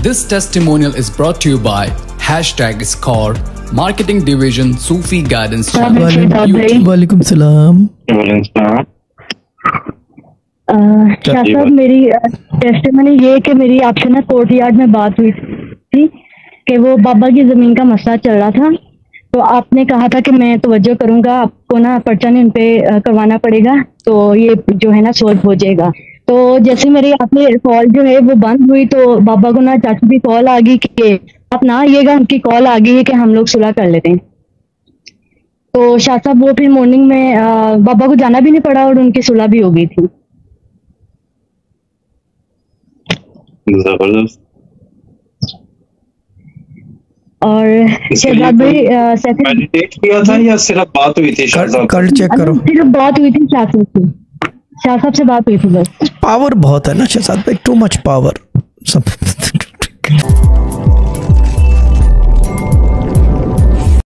This testimonial is brought to you by #Score, Marketing Division, Sufi Guidance Channel. वालेकुम सलाम। शाह साहब, मेरी testimony ये कि मेरी आपसे ना कोर्ट यार्ड में बात हुई थी कि वो बाबा की ज़मीन का मसला चल रहा था, तो आपने कहा था कि मैं तवज्जो करूंगा, आपको ना पर्चा नहीं उन पे करवाना पड़ेगा, तो ये जो है ना सॉल्व हो जाएगा। तो जैसे मेरी आपने कॉल जो है वो बंद हुई, तो बाबा को ना चाचू की कॉल आ गई कि आप ना आइएगा, उनकी कॉल आ गई है कि हम लोग सुलह कर लेते हैं। तो शाह साहब वो फिर मॉर्निंग में बाबा को जाना भी नहीं पड़ा और उनकी सुलह भी हो गई थी। जबरदस्त। और शहजाद भाई मेडिटेट किया था या सिर्फ बात हुई थी? कल चेक करो, सिर्फ बात हुई थी शाह साहब से बात हुई थी बस। पावर बहुत है ना शहजाद भाई, टू मच पावर सब